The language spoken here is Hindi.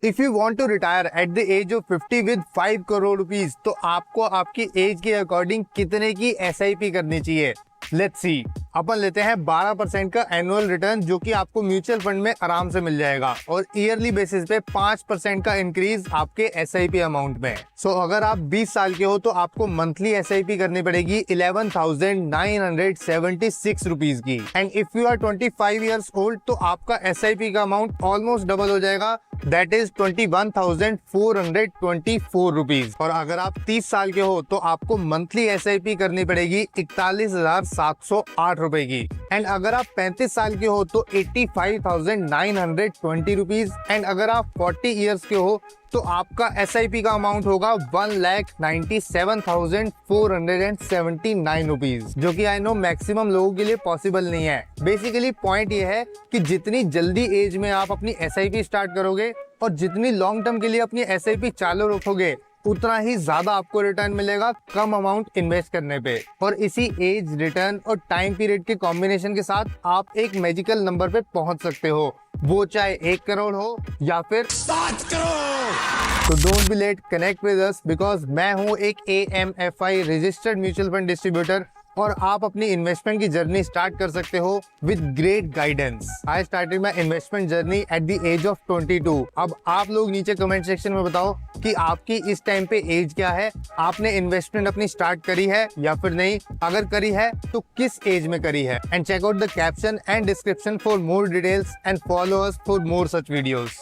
If you want to retire at the age of 50 with 5 crore rupees, तो आपको आपकी एज के अकॉर्डिंग कितने की एसआईपी करनी चाहिए? Let's see. अपन लेते हैं 12% का एनुअल रिटर्न, जो कि आपको म्यूचुअल फंड में आराम से मिल जाएगा, और ईयरली बेसिस पे 5% का इंक्रीज आपके एसआईपी अमाउंट में। सो अगर आप 20 साल के हो तो आपको मंथली एसआईपी करनी पड़ेगी 11,976 रुपीज की। And if you are 25 years old तो आपका एसआईपी का अमाउंट ऑलमोस्ट डबल हो जाएगा, दैट इज 21,424 रुपीज। और अगर आप 30 साल के हो तो आपको मंथली एसआईपी करनी पड़ेगी 41,708 रुपए की। एंड अगर आप 35 साल के हो तो 85,920 रुपीज। एंड अगर आप 40 ईयर्स के हो तो आपका एसआईपी का अमाउंट होगा 1,97,479 रुपीज, जो कि आई नो मैक्सिमम लोगों के लिए पॉसिबल नहीं है। बेसिकली पॉइंट ये है कि जितनी जल्दी एज में आप अपनी एसआईपी स्टार्ट करोगे और जितनी लॉन्ग टर्म के लिए अपनी एसआईपी चालू रखोगे, उतना ही ज्यादा आपको रिटर्न मिलेगा कम अमाउंट इन्वेस्ट करने पे। और इसी एज, रिटर्न और टाइम पीरियड के कॉम्बिनेशन के साथ आप एक मैजिकल नंबर पे पहुंच सकते हो, वो चाहे 1 करोड़ हो या फिर 7 करोड़। तो don't be late, connect with us, because मैं हूँ एक AMFI registered mutual fund distributor, और आप अपनी इन्वेस्टमेंट की जर्नी स्टार्ट कर सकते हो with great guidance. I started my investment journey at the age of 22। अब आप लोग नीचे कमेंट सेक्शन में बताओ कि आपकी इस टाइम पे एज क्या है, आपने इन्वेस्टमेंट अपनी स्टार्ट करी है या फिर नहीं, अगर करी है तो किस एज में करी है। And check out the caption and description for more details and follow us for more such videos.